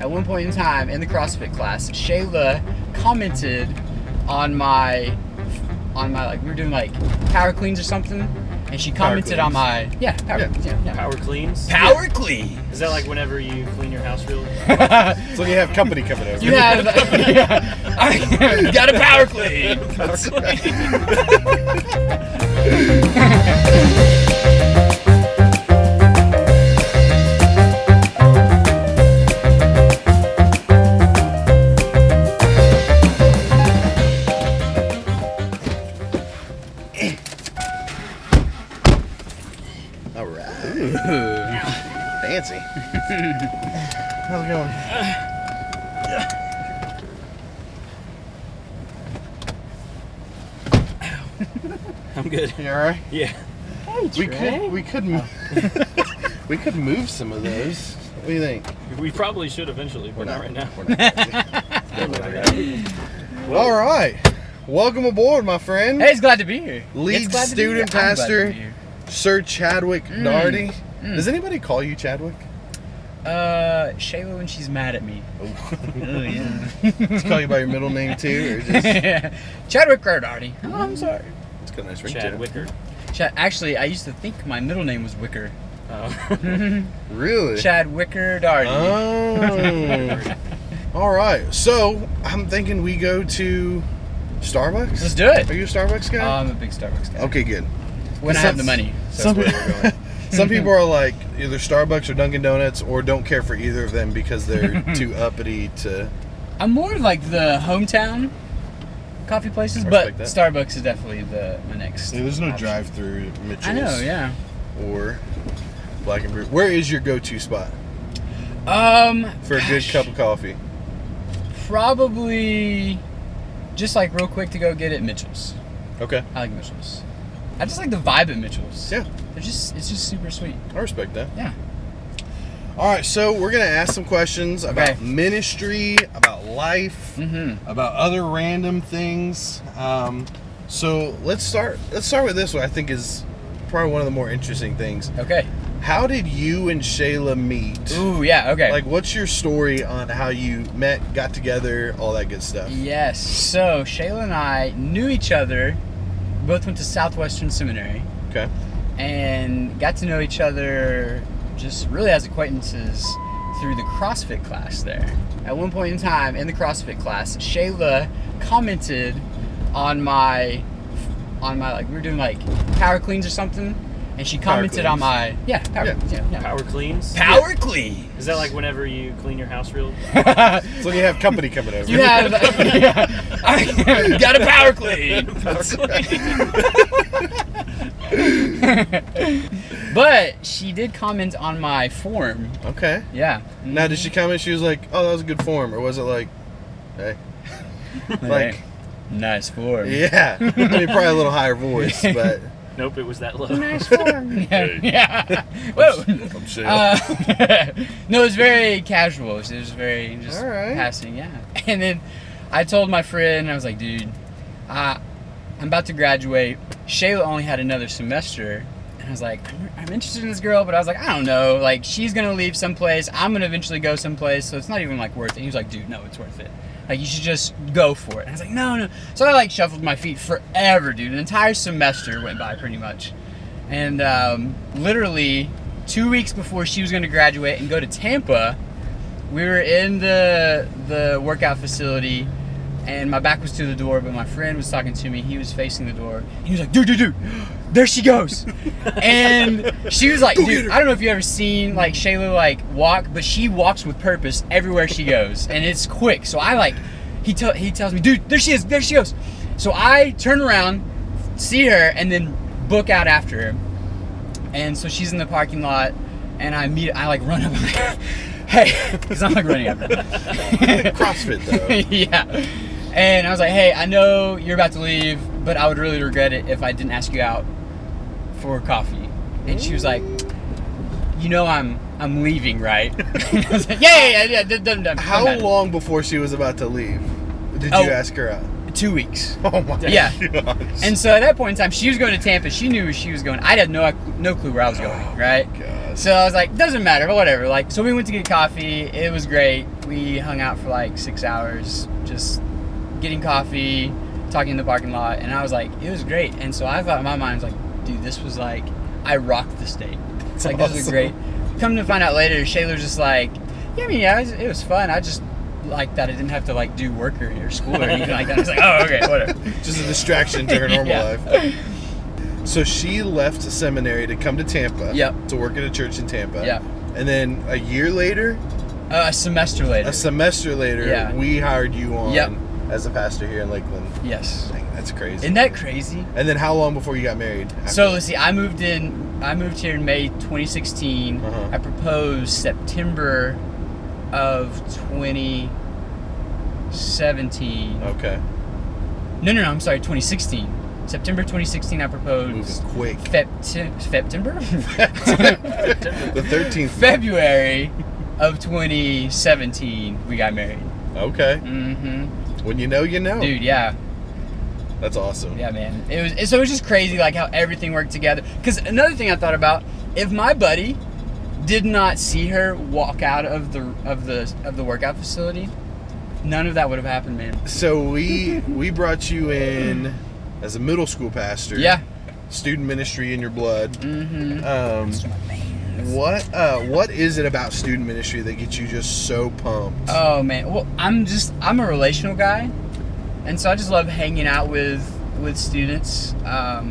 at one point in time in the CrossFit class, Shayla commented on my like we were doing like power cleans or something, and she commented on my Power cleans. Power clean. Is that like whenever you clean your house really? So you have company coming over. You have I got a power clean. All right. Fancy. How's it going? I'm good. You all right? Yeah. We could we could move some of those. What do you think? We probably should eventually, but not right now. Well, all right. Welcome aboard, my friend. Hey, it's glad to be here. Lead student pastor, Sir Chadwick Nardi. Does anybody call you Chadwick? Shayla when she's mad at me. Oh yeah. Does call you by your middle name too, or just Chadwick Nardi. Oh, I'm sorry. it's got a nice ring Chad to it. Wicker. Actually, I used to think my middle name was Wicker. Oh. Really? Chad Wicker Darty. Oh. All right. So I'm thinking we go to Starbucks. Let's do it. Are you a Starbucks guy? I'm a big Starbucks guy. Okay, good. When I have the money. Some, some people are like either Starbucks or Dunkin' Donuts, or don't care for either of them because they're too uppity to. I'm more like the hometown coffee places, I but respect that. Starbucks is definitely my next. Yeah, there's no option. drive-through at Mitchell's. I know, yeah. Or Black and Brew. Where is your go-to spot for a good cup of coffee? Probably just like real quick to go get it Mitchell's. Okay. I like Mitchell's. I just like the vibe at Mitchell's. Yeah. It's just super sweet. I respect that. Yeah. All right, so we're gonna ask some questions about Okay. ministry, about life, about other random things. So let's start with this one. I think is probably one of the more interesting things. Okay. How did you and Shayla meet? Ooh, yeah, okay. Like, what's your story on how you met, got together, all that good stuff? Yes. So Shayla and I knew each other. Both went to Southwestern Seminary Okay. and got to know each other just really as acquaintances through the CrossFit class there. At one point in time in the CrossFit class, Shayla commented on my like we were doing like power cleans or something, and she commented on my Power cleans. power clean. Is that like whenever you clean your house really? So you have company coming over. You have I got a power clean. But she did comment on my form. Okay. Yeah. Now, did she comment? She was like, "Oh, that was a good form," or was it like, "Hey"? Like, nice form. yeah. I mean, probably a little higher voice, but. Nope, it was that low. Nice form. Yeah. Whoa. I'm Shayla. No, it was very casual. It was very just All right. passing, yeah. And then I told my friend, I was like, dude, I'm about to graduate. Shayla only had another semester. And I was like, I'm interested in this girl, but I was like, I don't know. Like, she's going to leave someplace. I'm going to eventually go someplace. So it's not even like worth it. He was like, dude, no, it's worth it. Like, you should just go for it. And I was like, no. So I like shuffled my feet forever, dude. An entire semester went by pretty much. And literally 2 weeks before she was going to graduate and go to Tampa, we were in the workout facility, and my back was to the door, but my friend was talking to me. He was facing the door. And he was like, dude, there she goes. And she was like, dude, I don't know if you've ever seen like Shayla like walk, but she walks with purpose everywhere she goes, and it's quick. So I like, he tells me, dude, there she goes. So I turn around, see her, and then book out after her. And so she's in the parking lot, and I like run up, I'm like, hey, because I'm like running up. CrossFit though. Yeah. And I was like, hey, I know you're about to leave, but I would really regret it if I didn't ask you out for coffee. And she was like, you know I'm leaving, right? And I was like, yeah. Done. How long before she was about to leave did you ask her out? 2 weeks. Oh my gosh. And so at that point in time, she was going to Tampa. She knew where she was going. I had no clue where I was going, right? Gosh. So I was like, doesn't matter, but whatever. Like, so we went to get coffee. It was great. We hung out for like 6 hours, just getting coffee, talking in the parking lot, and I was like, it was great. And so I thought in my mind, I was like, dude, this was like, I rocked the state. It's like, awesome. This was great. Come to find out later, Shayla was just like, yeah, I mean, yeah, it was fun. I just like that I didn't have to like do work or school or anything like that. I was like, oh, okay, whatever. Just a distraction to her normal Yeah. life. So she left seminary to come to Tampa. Yep. To work at a church in Tampa. Yeah. And then a year later, A semester later. yeah. We hired you on Yep. as a pastor here in Lakeland. Yes. Dang, that's crazy. Isn't that crazy? And then how long before you got married? So let's see. I moved here in May 2016. Uh-huh. I proposed September of 2017. Okay. No. I'm sorry. 2016. September 2016. I proposed. Moving quick. September. The 13th. February of 2017. We got married. Okay. Mm-hmm. When you know, you know. Dude, yeah. That's awesome. Yeah, man. It was just crazy, like how everything worked together. Because another thing I thought about, if my buddy did not see her walk out of the workout facility, none of that would have happened, man. So we brought you in as a middle school pastor. Yeah. Student ministry in your blood. Mm-hmm. What is it about student ministry that gets you just so pumped? Oh man. Well, I'm a relational guy, and so I just love hanging out with students. But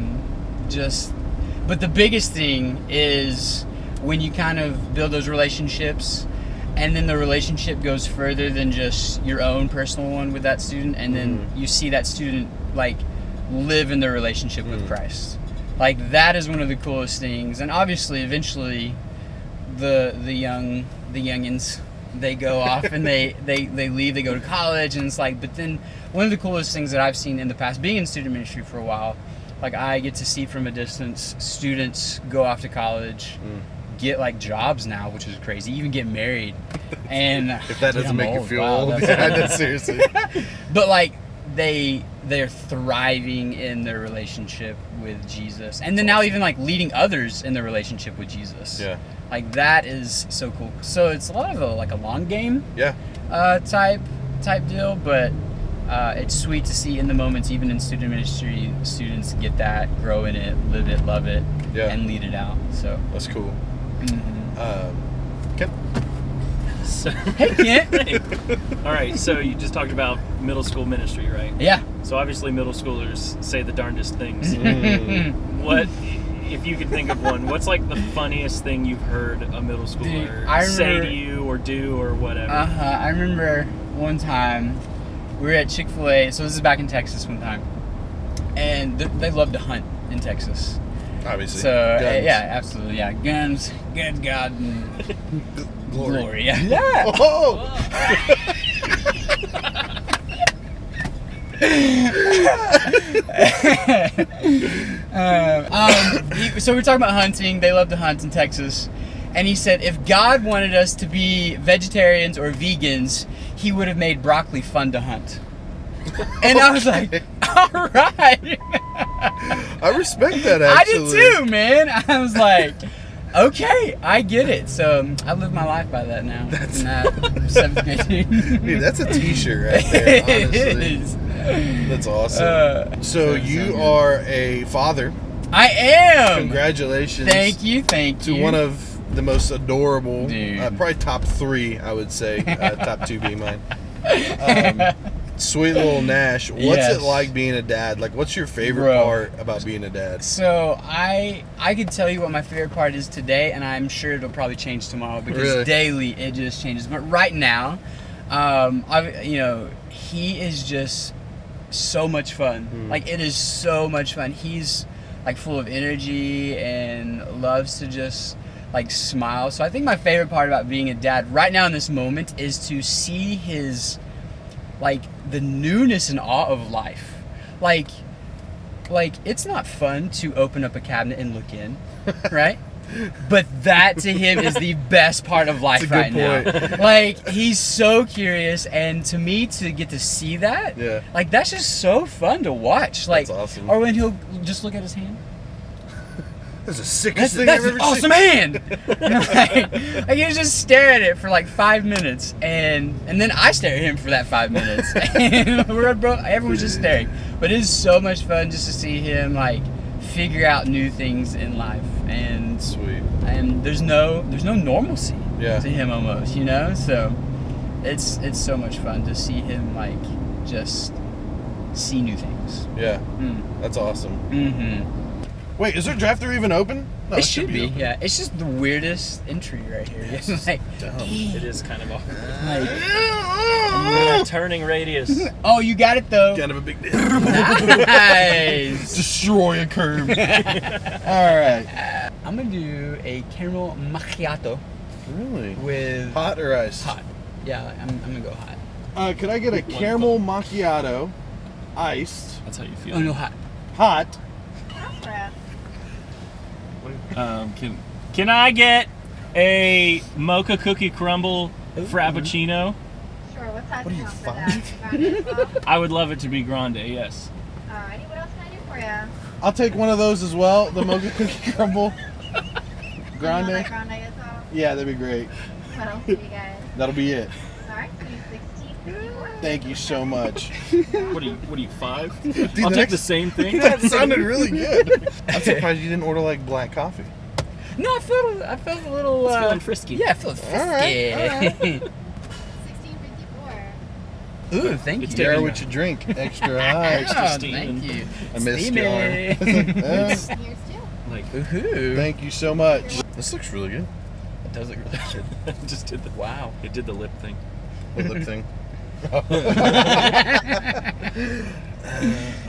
the biggest thing is when you kind of build those relationships, and then the relationship goes further than just your own personal one with that student, and then you see that student like live in their relationship with Christ. Like that is one of the coolest things. And obviously eventually the youngins, they go off and they leave, they go to college, and it's like, but then one of the coolest things that I've seen in the past, being in student ministry for a while, like I get to see from a distance students go off to college, get like jobs now, which is crazy, even get married. And if that doesn't make you feel old, wow, that's seriously. But like they're thriving in their relationship with Jesus, and then now even like leading others in their relationship with Jesus. Yeah. Like that is so cool. So it's a lot of a long game. Yeah. Type deal, but it's sweet to see in the moments, even in student ministry, students get that, grow in it, live it, love it, and lead it out. So that's cool. Kent? So, hey, Kent. Hey. All right, so you just talked about middle school ministry, right? Yeah. So obviously middle schoolers say the darndest things. What, if you could think of one, what's like the funniest thing you've heard a middle schooler say to you or do or whatever? I remember one time we were at Chick-fil-A, so this is back in Texas one time, and they love to hunt in Texas. Obviously. So Guns. yeah, absolutely, yeah. Guns, good God, and glory. Yeah. Yeah. Oh. So we're talking about hunting. They love to hunt in Texas, and he said if God wanted us to be vegetarians or vegans, He would have made broccoli fun to hunt. And I was like, all right. I respect that, actually. I did too, man. I was like, okay, I get it. So I live my life by that now. That's in that 7th grade. Dude, that's a t-shirt right there, honestly. It is. That's awesome. So you are a father. I am. Congratulations. Thank you. To one of the most adorable, Dude. probably top 3, I would say. Top 2 being mine. Sweet little Nash. What's Yes. it like being a dad? Like, what's your favorite part about being a dad? So I could tell you what my favorite part is today, and I'm sure it'll probably change tomorrow because Really? daily it just changes. But right now, he is just so much fun. Like it is so much fun. He's like full of energy and loves to just like smile. So I think my favorite part about being a dad right now in this moment is to see his like the newness and awe of life. Like it's not fun to open up a cabinet and look in, right? But that to him is the best part of life That's a right good now. point. Like he's so curious, and to me to get to see that, like that's just so fun to watch. Like, That's awesome. or when he'll just look at his hand. That's the sickest thing that's I've ever an awesome hand. like he was just staring at it for like 5 minutes, and then I stare at him for that 5 minutes. And everyone's just staring. But it is so much fun just to see him like figure out new things in life, and sweet. And there's no normalcy to him almost, you know. So it's so much fun to see him like just see new things. Yeah, that's awesome. Mm-hmm. Wait, is their drive-thru even open? No, it should be. Yeah, it's just the weirdest entry right here. It's like, dumb. It is kind of awkward. Like, turning radius. Oh, you got it though. Kind of a big deal. Nice. Destroy a curb. All right. I'm gonna do a caramel macchiato. Really? With hot or iced? Hot. Yeah, I'm gonna go hot. Could I get a caramel macchiato, iced? That's how you feel. Oh no, hot. Hot. Can I get a mocha cookie crumble frappuccino? Sure. What size What are you, count for 5? that? I would love it to be grande, yes. Alrighty. What else can I do for you? I'll take one of those as well. The mocha cookie crumble. Grande. You want that grande as well? Yeah, that'd be great. What else do you guys? That'll be it. Alright. So you 16. Thank you so much. What are you 5? Dude, I'll take the same thing. That sounded really good. I'm surprised you didn't order like black coffee. No, I felt a little. It's feeling frisky. Yeah, I feel frisky. All right. 1654. Ooh, thank It's you. There with your drink, extra high. Extra Oh, steaming. thank you. I missed Steamy. your arm. Here's two. Like, Ooh. Thank you so much. This looks really good. It does look really good. just did the Wow. It did the lip thing. The lip thing.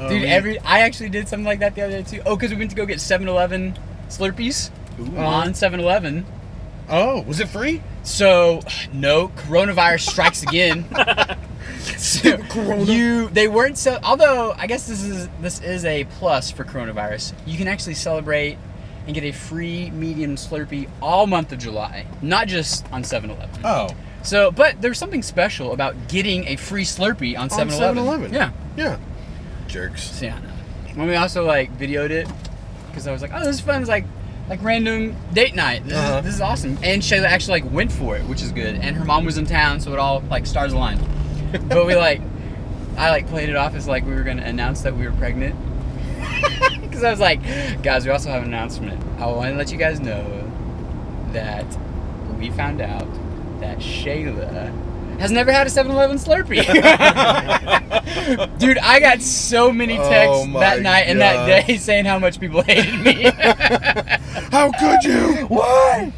Dude, I actually did something like that the other day too. Oh, because we went to go get 7-Eleven Slurpees on 7-Eleven. Oh, was it free? So, no, coronavirus strikes again. So, they weren't so. Although I guess this is a plus for coronavirus. You can actually celebrate and get a free medium Slurpee all month of July, not just on 7-Eleven. Oh. So, but there's something special about getting a free Slurpee on 7-Eleven. 7-Eleven. Yeah. Yeah. Jerks. So, yeah, when we also like videoed it, because I was like, oh, this is fun. It's like random date night. This is awesome. And Shayla actually like went for it, which is good. And her mom was in town, so it all like stars aligned. But I played it off as like we were gonna announce that we were pregnant. Because I was like, guys, we also have an announcement. I want to let you guys know that we found out that Shayla has never had a 7-Eleven Slurpee. Dude, I got so many texts that night and that day saying how much people hated me. How could you? Why?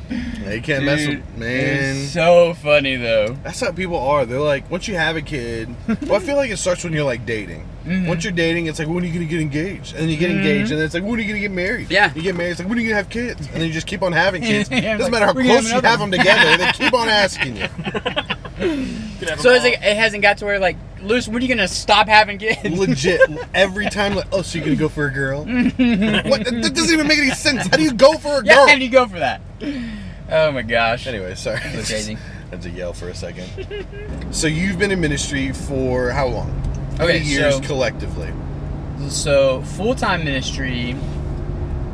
They can't mess with, man. It's so funny though. That's how people are. They're like, once you have a kid, well, I feel like it starts when you're like dating. Mm-hmm. Once you're dating, it's like, when are you gonna get engaged? And then you get engaged, and then it's like, when are you gonna get married? Yeah. You get married, it's like, when are you gonna have kids? And then you just keep on having kids. Yeah, Doesn't like, matter how we're gonna close have you have them together, they keep on asking you. So it's like, it hasn't got to where like, Lewis, when are you gonna stop having kids? Legit, every time, like, oh, so you're gonna go for a girl? What? That doesn't even make any sense. How do you go for a girl? Yeah, how do you go for that? Oh my gosh. Anyway, sorry. That's crazy. I had to yell for a second. So you've been in ministry for how long? How Okay, many years so- collectively? So full-time ministry,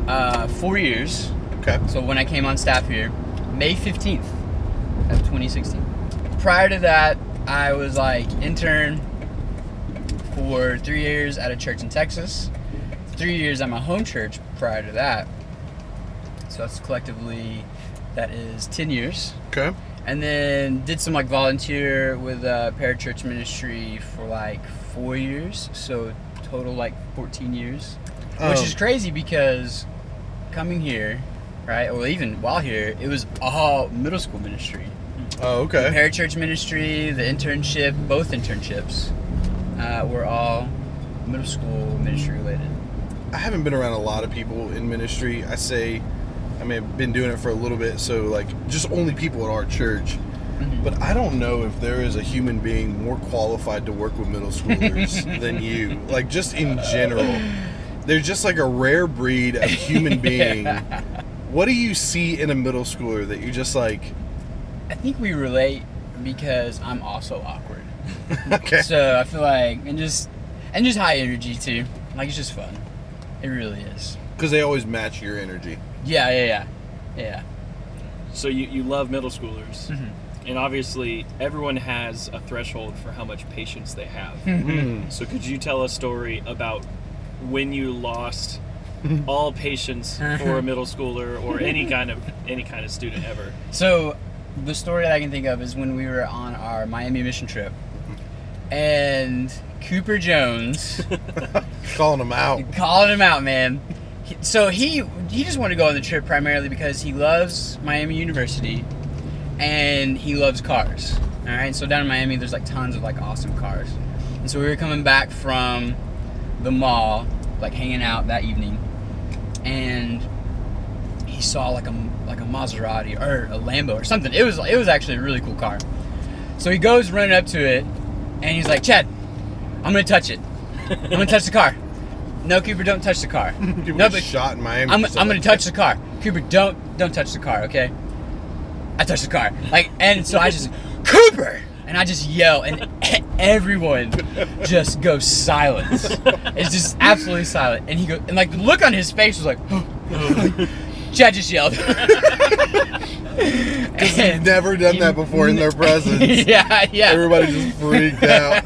4 years. Okay. So when I came on staff here, May 15th of 2016. Prior to that, I was like intern for 3 years at a church in Texas. 3 years at my home church prior to that. So that's collectively, that is 10 years. Okay. And then did some like volunteer with parachurch ministry for like 4 years. So total like 14 years. Which is crazy because coming here, right, or even while here, it was all middle school ministry. Oh, okay. The parachurch ministry, the internship, both internships were all middle school ministry related. I haven't been around a lot of people in ministry. I've been doing it for a little bit, so like just only people at our church. Mm-hmm. But I don't know if there is a human being more qualified to work with middle schoolers than you. Like just in general. They're just like a rare breed of human being. What do you see in a middle schooler that you're just like... I think we relate because I'm also awkward. Okay. So I feel like, and just high energy too. Like it's just fun. It really is. Because they always match your energy. Yeah. So you love middle schoolers. Mm-hmm. And obviously, everyone has a threshold for how much patience they have. Mm-hmm. So could you tell a story about when you lost all patience for a middle schooler or any kind of student ever? So the story that I can think of is when we were on our Miami mission trip, and Cooper Jones Calling him out, man. So he just wanted to go on the trip primarily because he loves Miami University and he loves cars. All right, so down in Miami, there's like tons of like awesome cars, and so we were coming back from the mall, like hanging out that evening, and he saw like a Maserati or a Lambo or something. It was actually a really cool car. So he goes running up to it, and he's like, "Chad, I'm gonna touch it. I'm gonna touch the car." No, Cooper, don't touch the car. No, but shot in Miami. I'm gonna touch the car. Cooper, don't touch the car, okay? I touched the car, and so I just, Cooper, and I just yell, and everyone just goes silent. It's just absolutely silent, and he goes, and like the look on his face was like, Chad just yelled. Because he's never done that before in their presence. Yeah. Everybody just freaked out.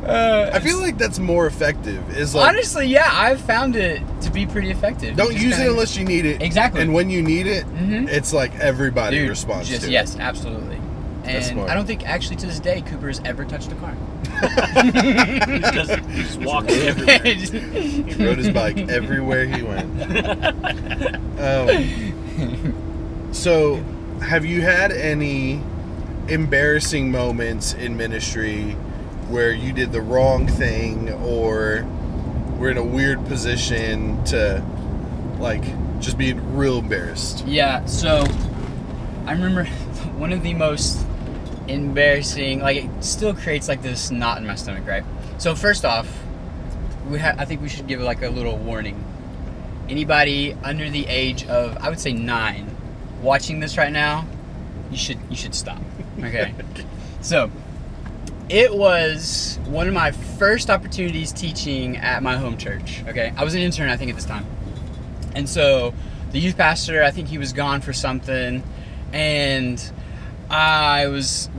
I feel like that's more effective. Is like, honestly, yeah, I've found it to be pretty effective. Don't use it unless you need it. Exactly. And when you need it, Mm-hmm. it's like everybody responds to it. Yes, absolutely. That's And smart. I don't think actually to this day Cooper has ever touched a car. He just walks everywhere. He rode his bike everywhere he went. So, have you had any embarrassing moments in ministry where you did the wrong thing or were in a weird position to, like, just be real embarrassed? Yeah, so I remember one of the most embarrassing, like it still creates like this knot in my stomach, right? So first off, I think we should give like a little warning. Anybody under the age of, I would say 9, watching this right now, you should stop. Okay. So it was one of my first opportunities teaching at my home church. Okay, I was an intern, I think, at this time, and so the youth pastor, I think he was gone for something, and I was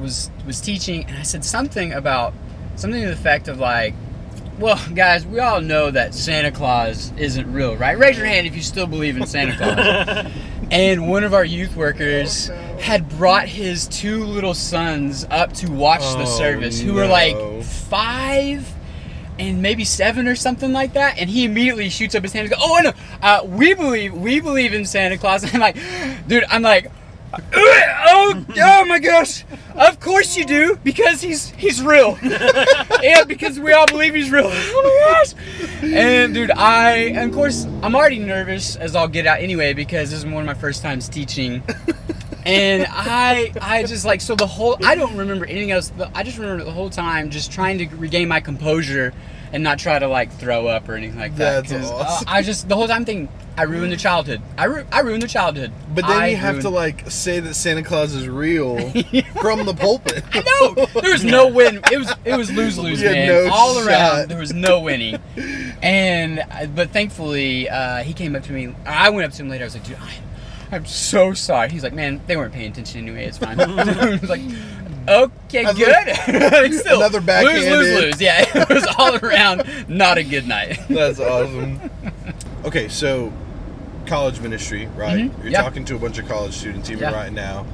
teaching, and I said something to the effect of like, well, guys, we all know that Santa Claus isn't real, right? Raise your hand if you still believe in Santa Claus. And one of our youth workers had brought his 2 little sons up to watch the service, who were like 5 and maybe 7 or something like that. And he immediately shoots up his hand and goes, "Oh, no, we believe in Santa Claus." And I'm like, dude, oh my gosh, of course you do, because he's real. Yeah, because we all believe he's real. Oh my gosh. And dude, of course I'm already nervous as I'll get out anyway, because this is one of my first times teaching. And I just like, so I don't remember anything else. I just remember the whole time just trying to regain my composure and not try to like throw up or anything like that. That's awesome. I just, the whole time thinking, I ruined the childhood. I ruined the childhood. But then you have to like say that Santa Claus is real from the pulpit. I know. There was no win. It was lose-lose, man. No all shot. around, there was no winning. But thankfully, he came up to me. I went up to him later. I was like, dude, I'm so sorry. He's like, man, they weren't paying attention anyway. It's fine. I was like, okay, good. Still, another backhanded. Lose. Yeah, it was all around not a good night. That's awesome. Okay, so college ministry, right? Mm-hmm. You're Yeah. talking to a bunch of college students even Yeah. right now.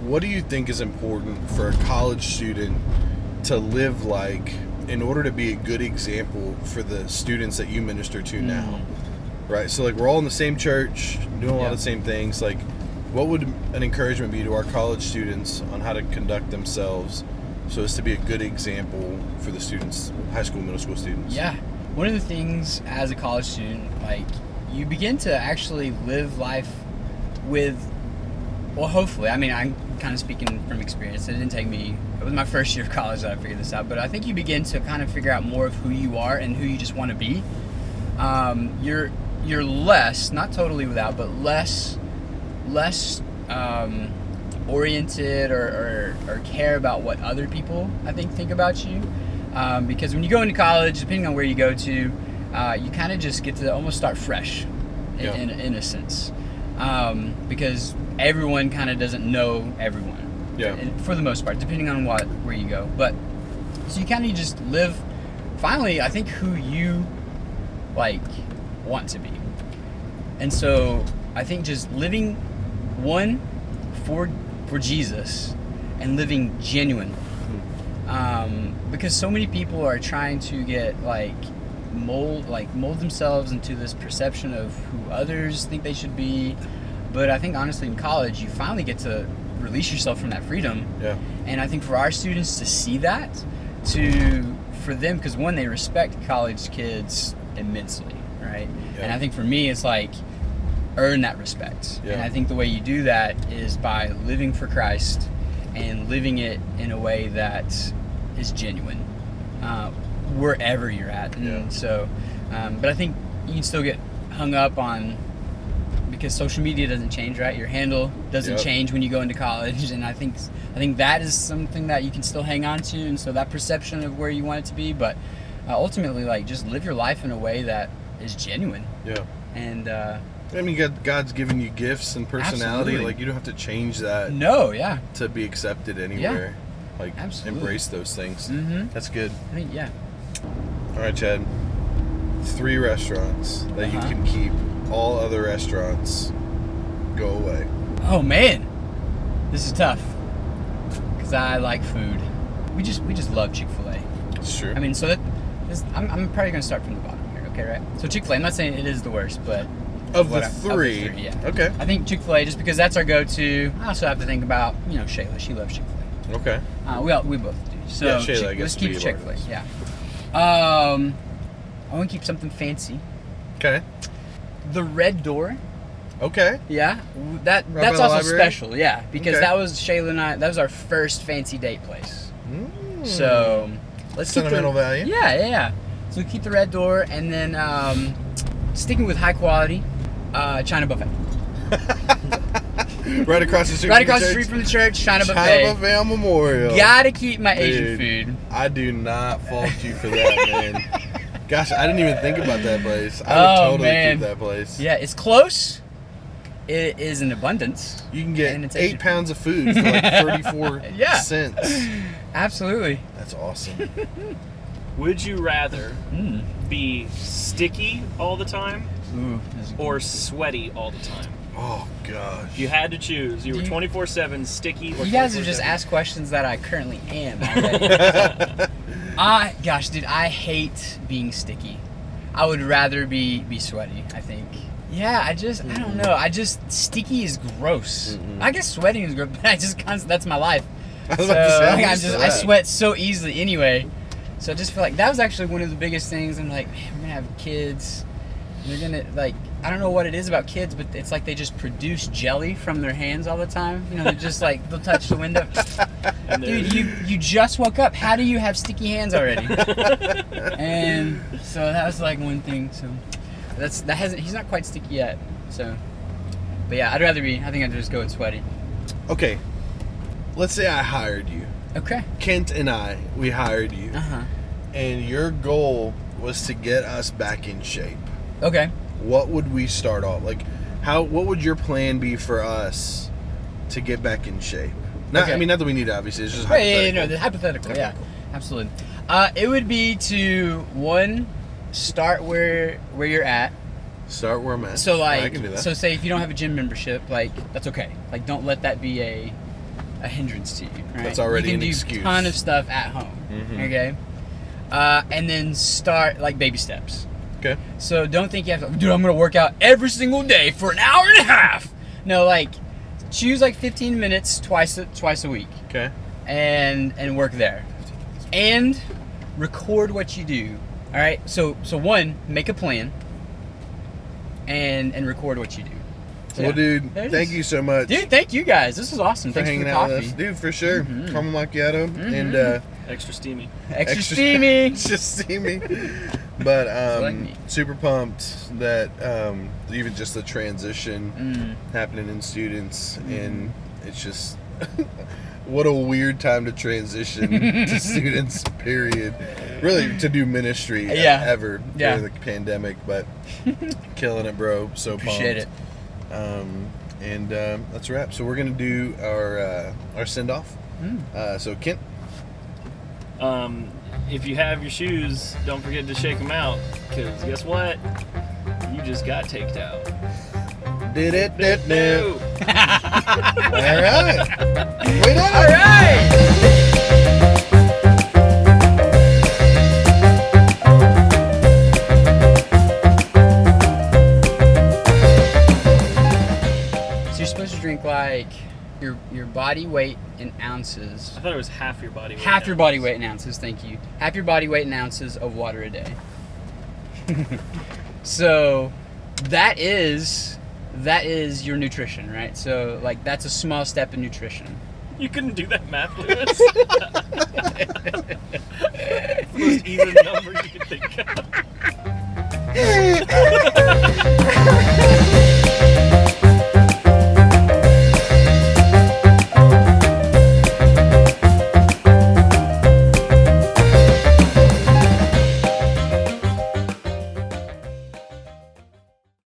What do you think is important for a college student to live like in order to be a good example for the students that you minister to now? Right? So like we're all in the same church, doing a lot of the same things. Like what would an encouragement be to our college students on how to conduct themselves so as to be a good example for the students, high school, middle school students? Yeah. One of the things as a college student, like, you begin to actually live life with, well, hopefully, I mean, I'm kind of speaking from experience. It didn't take me, it was my first year of college that I figured this out, but I think you begin to kind of figure out more of who you are and who you just want to be. You're less, not totally without, but less oriented or care about what other people, I think about you. Because when you go into college, depending on where you go to, you kind of just get to almost start fresh. in a sense, because everyone kind of doesn't know everyone. Yeah. For the most part, depending on where you go. But so you kind of just live. Finally, I think who you like want to be, and so I think just living one for Jesus and living genuine. Because so many people are trying to get mold themselves into this perception of who others think they should be. But I think honestly in college you finally get to release yourself from that freedom. Yeah. And I think for our students to see that, for them, because one, they respect college kids immensely, right? Yeah. And I think for me it's like earn that respect. Yeah. And I think the way you do that is by living for Christ and living it in a way that is genuine, wherever you're at. And so, but I think you can still get hung up on, because social media doesn't change, right? Your handle doesn't change when you go into college, and I think that is something that you can still hang on to, and so that perception of where you want it to be, but ultimately, just live your life in a way that is genuine. Yeah. And I mean, God's given you gifts and personality. Absolutely. You don't have to change that. No, yeah. To be accepted anywhere. Absolutely. Embrace those things. Mm-hmm. That's good. I think, yeah. All right, Chad. 3 restaurants that you can keep. All other restaurants go away. Oh man, this is tough because I like food. We just love Chick-fil-A. It's true. I mean, so I'm probably gonna start from the bottom here. Okay, right? So Chick-fil-A. I'm not saying it is the worst, but of the three, yeah. Okay. I think Chick-fil-A, just because that's our go-to. I also have to think about Shayla. She loves Chick-fil-A. Okay. We both do. So yeah, Shayla, let's keep Chick-fil-A. Yeah. I want to keep something fancy. Okay. The Red Door. Okay. Yeah. That's also special. Yeah, because that was Shayla and I. That was our first fancy date place. So let's sentimental value. Yeah. So keep the Red Door, and then sticking with high quality, China Buffet. Right across the street. Right across the street from the church, China Buffet. China Buffet Memorial. Gotta keep my Asian food. I do not fault you for that, man. Gosh, I didn't even think about that place. I would totally keep that place. Yeah, it's close. It is in abundance. You can get 8 pounds of food for like 34 cents. Absolutely. That's awesome. Would you rather be sticky all the time or sweaty all the time? Oh, gosh. You had to choose. You were 24/7 sticky or you guys have just asked questions that I currently am already. I hate being sticky. I would rather be sweaty, I think. Yeah, I don't know. Sticky is gross. Mm-hmm. I guess sweating is gross, but that's my life. I sweat so easily anyway. So I just feel like that was actually one of the biggest things. I'm like, man, we're gonna have kids. They're gonna I don't know what it is about kids, but it's like they just produce jelly from their hands all the time. They're just they'll touch the window. Dude, you just woke up. How do you have sticky hands already? And so that was one thing. So he's not quite sticky yet. So, but yeah, I think I'd just go with sweaty. Okay, let's say I hired you. Okay. Kent and we hired you. And your goal was to get us back in shape. Okay. What would we start off? What would your plan be for us to get back in shape? Not that we need it, obviously. It's just hypothetical. The hypothetical. Yeah, absolutely. It would be to start where you're at. Start where I'm at. So I can do that. So say if you don't have a gym membership, that's okay. Don't let that be a hindrance to you. Right? That's already an excuse. You can do a ton of stuff at home. Mm-hmm. Okay. And then start baby steps. Okay. So don't think you have to, dude, I'm going to work out every single day for an hour and a half. No, choose 15 minutes twice a week. Okay. And work there. And record what you do. All right? So one, make a plan and record what you do. So, well, dude, thank you so much. Dude, thank you guys. This was awesome. For hanging out with us. Dude, for sure. Mm-hmm. Caramel macchiato and extra steamy. Extra steamy. Just steamy. But super pumped that even just the transition happening in students, and it's just What a weird time to transition to students, period. Really, to do ministry ever during the pandemic, but killing it, bro. So appreciate it. And that's a wrap. So we're going to do our send-off. So, Kent? If you have your shoes, don't forget to shake them out, because guess what? You just got taked out. Did it. No. All right. We did it. All right. So you're supposed to drink like your body weight in ounces. I thought it was half your body weight. Half your body weight in ounces, thank you. Half your body weight in ounces of water a day. So that is your nutrition, right? So like that's a small step in nutrition. You couldn't do that math with us. It's the most even number